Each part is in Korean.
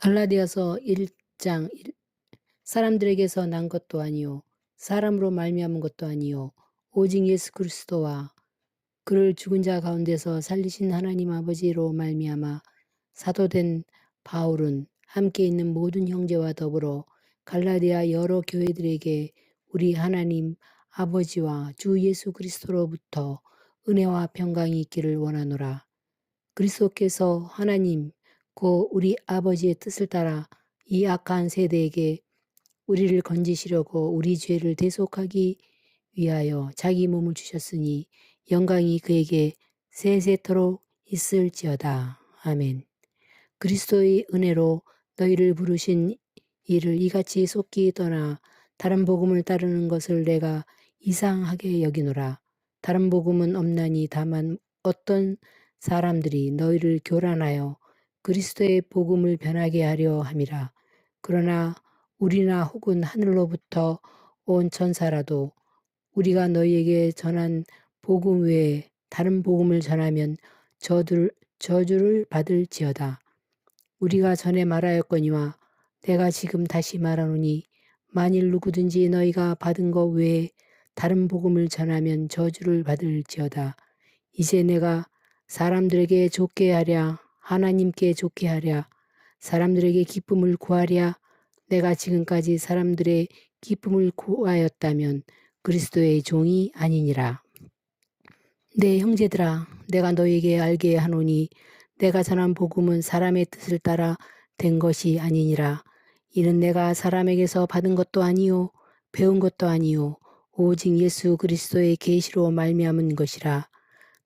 갈라디아서 1장 사람들에게서 난 것도 아니요 사람으로 말미암은 것도 아니요 오직 예수 그리스도와 그를 죽은 자 가운데서 살리신 하나님 아버지로 말미암아 사도된 바울은 함께 있는 모든 형제와 더불어 갈라디아 여러 교회들에게 우리 하나님 아버지와 주 예수 그리스도로부터 은혜와 평강이 있기를 원하노라. 그리스도께서 하나님 곧 우리 아버지의 뜻을 따라 이 악한 세대에게 우리를 건지시려고 우리 죄를 대속하기 위하여 자기 몸을 주셨으니 영광이 그에게 세세토록 있을지어다. 아멘. 그리스도의 은혜로 너희를 부르신 이를 이같이 속히 떠나 다른 복음을 따르는 것을 내가 이상하게 여기노라. 다른 복음은 없나니 다만 어떤 사람들이 너희를 교란하여 그리스도의 복음을 변하게 하려 함이라. 그러나 우리나 혹은 하늘로부터 온 천사라도 우리가 너희에게 전한 복음 외에 다른 복음을 전하면 저주를 받을지어다. 우리가 전에 말하였거니와 내가 지금 다시 말하노니 만일 누구든지 너희가 받은 것 외에 다른 복음을 전하면 저주를 받을지어다. 이제 내가 사람들에게 좋게 하랴 하나님께 좋게 하랴 사람들에게 기쁨을 구하랴 내가 지금까지 사람들의 기쁨을 구하였다면 그리스도의 종이 아니니라. 내 형제들아 내가 너희에게 알게 하노니 내가 전한 복음은 사람의 뜻을 따라 된 것이 아니니라. 이는 내가 사람에게서 받은 것도 아니요 배운 것도 아니요 오직 예수 그리스도의 계시로 말미암은 것이라.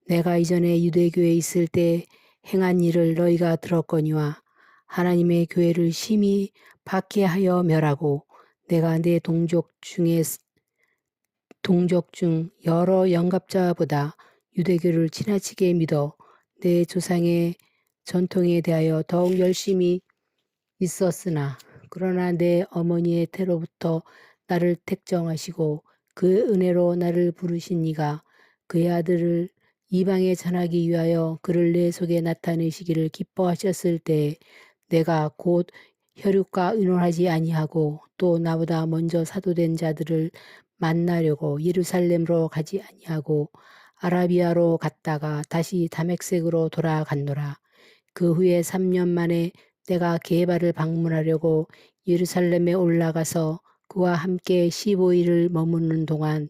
내가 이전에 유대교에 있을 때 행한 일을 너희가 들었거니와 하나님의 교회를 심히 박해하여 멸하고 내가 내 동족 중 여러 영갑자보다 유대교를 지나치게 믿어 내 조상의 전통에 대하여 더욱 열심히 있었으나 그러나 내 어머니의 태로부터 나를 택정하시고 그 은혜로 나를 부르신 이가 그의 아들을 이방에 전하기 위하여 그를 내 속에 나타내시기를 기뻐하셨을 때 내가 곧 혈육과 의논하지 아니하고 또 나보다 먼저 사도된 자들을 만나려고 예루살렘으로 가지 아니하고 아라비아로 갔다가 다시 다메섹으로 돌아갔노라. 그 후에 3년 만에 내가 게바를 방문하려고 예루살렘에 올라가서 그와 함께 15일을 머무는 동안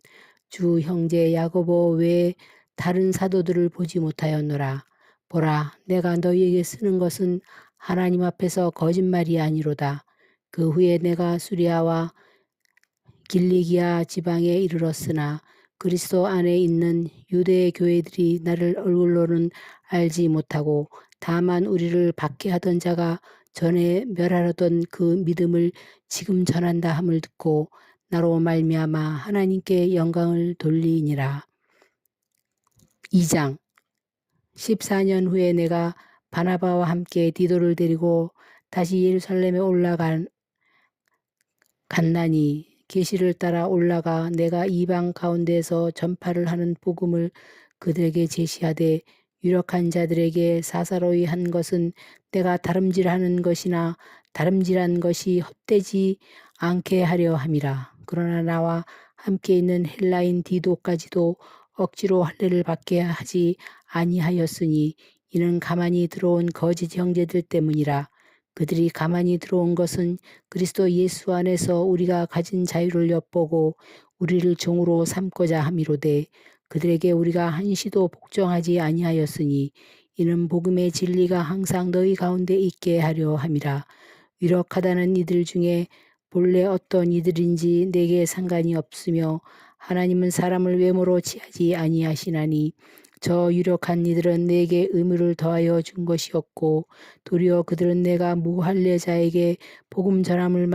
주 형제 야고보 외에 다른 사도들을 보지 못하였노라. 보라, 내가 너희에게 쓰는 것은 하나님 앞에서 거짓말이 아니로다. 그 후에 내가 수리아와 길리기아 지방에 이르렀으나 그리스도 안에 있는 유대 교회들이 나를 얼굴로는 알지 못하고 다만 우리를 박해하던 자가 전에 멸하려던 그 믿음을 지금 전한다 함을 듣고 나로 말미암아 하나님께 영광을 돌리니라. 2장 14년 후에 내가 바나바와 함께 디도를 데리고 다시 예루살렘에 갔나니 계시를 따라 올라가 내가 이방 가운데서 전파를 하는 복음을 그들에게 제시하되 유력한 자들에게 사사로이 한 것은 내가 다름질하는 것이나 다름질한 것이 헛되지 않게 하려 함이라. 그러나 나와 함께 있는 헬라인 디도까지도 억지로 할례를 받게 하지 아니하였으니 이는 가만히 들어온 거짓 형제들 때문이라. 그들이 가만히 들어온 것은 그리스도 예수 안에서 우리가 가진 자유를 엿보고 우리를 종으로 삼고자 함이로되 그들에게 우리가 한시도 복종하지 아니하였으니 이는 복음의 진리가 항상 너희 가운데 있게 하려 함이라. 유력하다는 이들 중에 본래 어떤 이들인지 내게 상관이 없으며 하나님은 사람을 외모로 취하지 아니하시나니 저 유력한 이들은 내게 의무를 더하여 준 것이었고 도리어 그들은 내가 무할례자에게 복음 전함을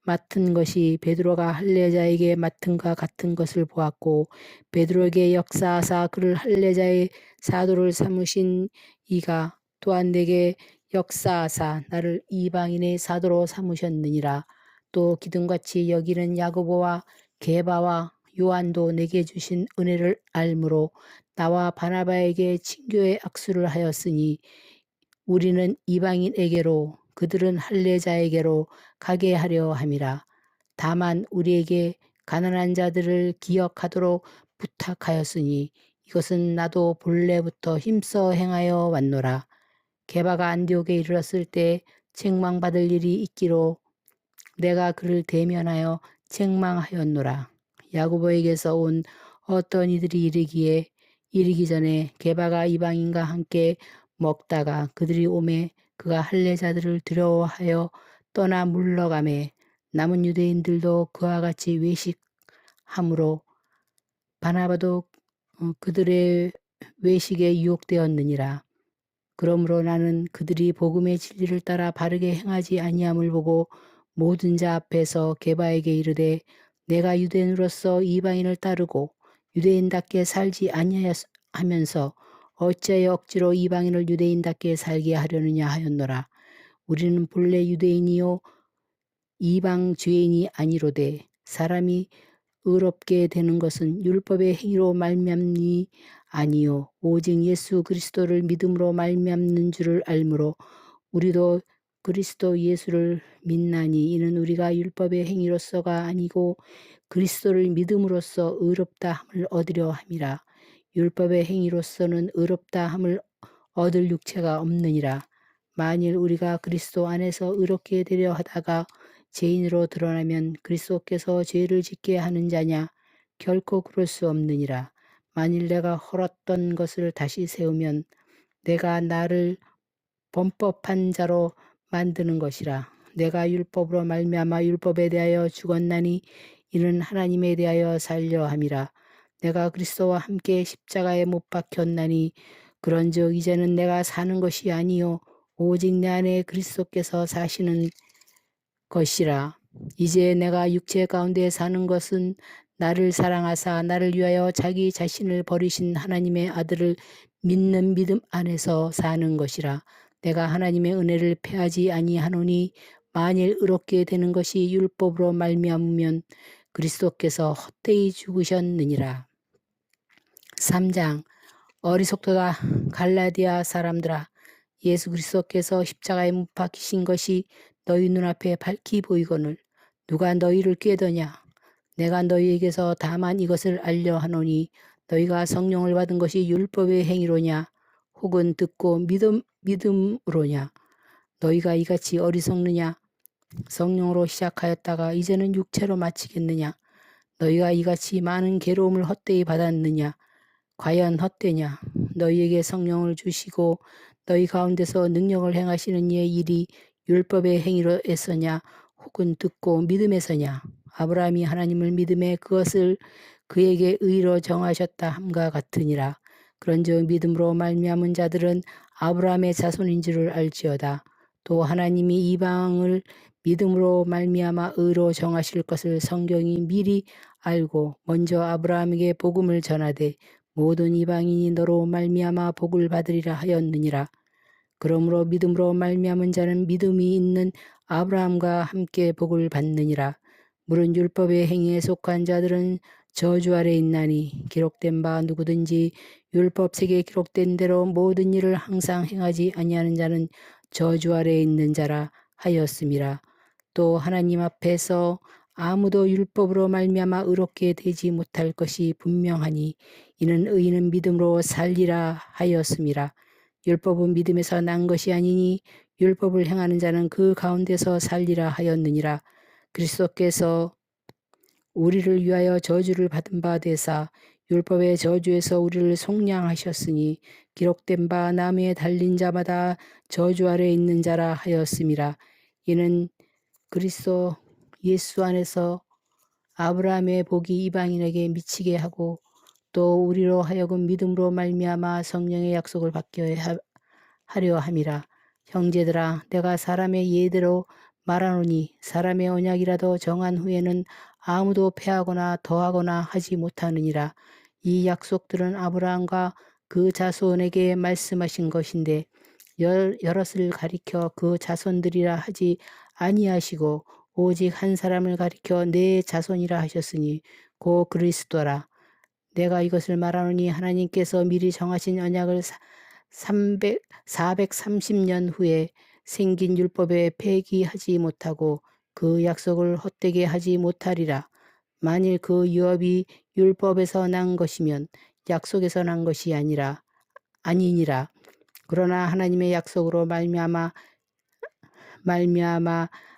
맡은 것이 베드로가 할례자에게 맡은과 같은 것을 보았고 베드로에게 역사하사 그를 할례자의 사도를 삼으신 이가 또한 내게 역사하사 나를 이방인의 사도로 삼으셨느니라. 또 기둥같이 여기는 야고보와 게바와 요한도 내게 주신 은혜를 알므로 나와 바나바에게 친교의 악수를 하였으니 우리는 이방인에게로 그들은 할례자에게로 가게 하려 함이라. 다만 우리에게 가난한 자들을 기억하도록 부탁하였으니 이것은 나도 본래부터 힘써 행하여 왔노라. 게바가 안디옥에 이르렀을 때 책망받을 일이 있기로 내가 그를 대면하여 책망하였노라. 야고보에게서 온 어떤 이들이 이르기 전에 게바가 이방인과 함께 먹다가 그들이 오매 그가 할례자들을 두려워하여 떠나 물러가매 남은 유대인들도 그와 같이 외식함으로 바나바도 그들의 외식에 유혹되었느니라. 그러므로 나는 그들이 복음의 진리를 따라 바르게 행하지 아니함을 보고 모든 자 앞에서 게바에게 이르되 내가 유대인으로서 이방인을 따르고 유대인답게 살지 아니하면서 어찌하여 억지로 이방인을 유대인답게 살게 하려느냐 하였노라. 우리는 본래 유대인이요 이방 죄인이 아니로되 사람이 의롭게 되는 것은 율법의 행위로 말미암니 아니요 오직 예수 그리스도를 믿음으로 말미암는 줄을 알므로 우리도 그리스도 예수를 믿나니 이는 우리가 율법의 행위로서가 아니고 그리스도를 믿음으로써 의롭다 함을 얻으려 함이라. 율법의 행위로서는 의롭다 함을 얻을 육체가 없느니라. 만일 우리가 그리스도 안에서 의롭게 되려 하다가 죄인으로 드러나면 그리스도께서 죄를 짓게 하는 자냐? 결코 그럴 수 없느니라. 만일 내가 헐었던 것을 다시 세우면 내가 나를 범법한 자로 만드는 것이라. 내가 율법으로 말미암아 율법에 대하여 죽었나니 이는 하나님에 대하여 살려 함이라. 내가 그리스도와 함께 십자가에 못 박혔나니 그런즉 이제는 내가 사는 것이 아니요 오직 내 안에 그리스도께서 사시는 것이라. 이제 내가 육체 가운데 사는 것은 나를 사랑하사 나를 위하여 자기 자신을 버리신 하나님의 아들을 믿는 믿음 안에서 사는 것이라. 내가 하나님의 은혜를 패하지 아니하노니 만일 의롭게 되는 것이 율법으로 말미암으면 그리스도께서 헛되이 죽으셨느니라. 3장 어리석도다 갈라디아 사람들아 예수 그리스도께서 십자가에 못 박히신 것이 너희 눈앞에 밝히 보이거늘 누가 너희를 꾀더냐 내가 너희에게서 다만 이것을 알려 하노니 너희가 성령을 받은 것이 율법의 행위로냐 혹은 듣고 믿음으로냐 너희가 이같이 어리석느냐 성령으로 시작하였다가 이제는 육체로 마치겠느냐 너희가 이같이 많은 괴로움을 헛되이 받았느냐 과연 헛되냐 너희에게 성령을 주시고 너희 가운데서 능력을 행하시는 이의 일이 율법의 행위로에서냐 혹은 듣고 믿음에서냐 아브라함이 하나님을 믿음에 그것을 그에게 의로 정하셨다 함과 같으니라. 그런즉 믿음으로 말미암은 자들은 아브라함의 자손인 줄을 알지어다. 또 하나님이 이방을 믿음으로 말미암아 의로 정하실 것을 성경이 미리 알고 먼저 아브라함에게 복음을 전하되 모든 이방인이 너로 말미암아 복을 받으리라 하였느니라. 그러므로 믿음으로 말미암은 자는 믿음이 있는 아브라함과 함께 복을 받느니라. 물은 율법의 행위에 속한 자들은 저주 아래 있나니 기록된 바 누구든지 율법책에 기록된 대로 모든 일을 항상 행하지 아니하는 자는 저주 아래 있는 자라 하였음이라. 또 하나님 앞에서 아무도 율법으로 말미암아 의롭게 되지 못할 것이 분명하니 이는 의인은 믿음으로 살리라 하였음이라. 율법은 믿음에서 난 것이 아니니 율법을 행하는 자는 그 가운데서 살리라 하였느니라. 그리스도께서 우리를 위하여 저주를 받은 바 되사 율법의 저주에서 우리를 속량하셨으니 기록된 바 나무에 달린 자마다 저주 아래 있는 자라 하였음이라. 이는 그리스도 예수 안에서 아브라함의 복이 이방인에게 미치게 하고 또 우리로 하여금 믿음으로 말미암아 성령의 약속을 받게 하려 함이라. 형제들아 내가 사람의 예대로 말하노니 사람의 언약이라도 정한 후에는 아무도 패하거나 더하거나 하지 못하느니라. 이 약속들은 아브라함과 그 자손에게 말씀하신 것인데 여럿을 가리켜 그 자손들이라 하지 아니하시고 오직 한 사람을 가리켜 내 자손이라 하셨으니 고 그리스도라. 내가 이것을 말하노니 하나님께서 미리 정하신 언약을 430년 후에 생긴 율법에 폐기하지 못하고 그 약속을 헛되게 하지 못하리라. 만일 그 유업이 율법에서 난 것이면 약속에서 난 것이 아니니라. 그러나 하나님의 약속으로 말미암아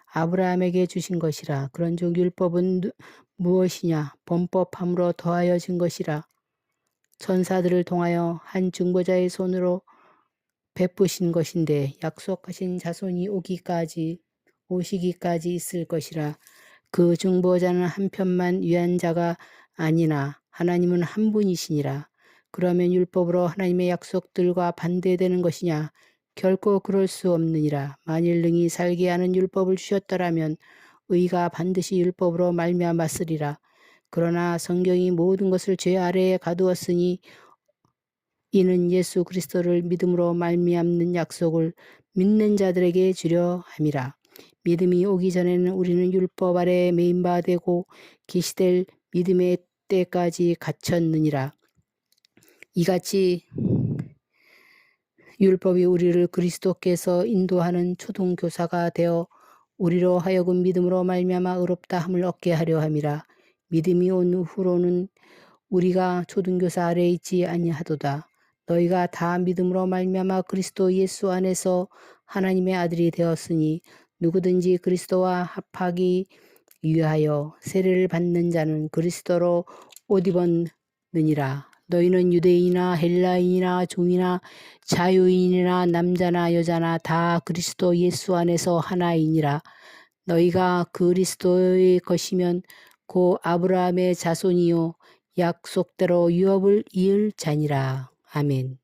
아브라함에게 주신 것이라. 그런즉 율법은 무엇이냐? 범법함으로 더하여진 것이라. 천사들을 통하여 한 중보자의 손으로 베푸신 것인데 약속하신 자손이 오시기까지 있을 것이라. 그 중보자는 한편만 위한 자가 아니나 하나님은 한 분이시니라. 그러면 율법으로 하나님의 약속들과 반대되는 것이냐? 결코 그럴 수 없느니라. 만일 능히 살게 하는 율법을 주셨더라면 의가 반드시 율법으로 말미암았으리라. 그러나 성경이 모든 것을 죄 아래에 가두었으니 이는 예수 그리스도를 믿음으로 말미암는 약속을 믿는 자들에게 주려 함이라. 믿음이 오기 전에는 우리는 율법 아래에 매인 바 되고 계시될 믿음의 때까지 갇혔느니라. 이같이 율법이 우리를 그리스도께서 인도하는 초등교사가 되어 우리로 하여금 믿음으로 말미암아 의롭다 함을 얻게 하려 함이라. 믿음이 온 후로는 우리가 초등교사 아래에 있지 아니하도다. 너희가 다 믿음으로 말미암아 그리스도 예수 안에서 하나님의 아들이 되었으니 누구든지 그리스도와 합하기 위하여 세례를 받는 자는 그리스도로 옷 입었느니라. 너희는 유대인이나 헬라인이나 종이나 자유인이나 남자나 여자나 다 그리스도 예수 안에서 하나이니라. 너희가 그리스도의 것이면 곧 아브라함의 자손이요 약속대로 유업을 이을 자니라. 아멘.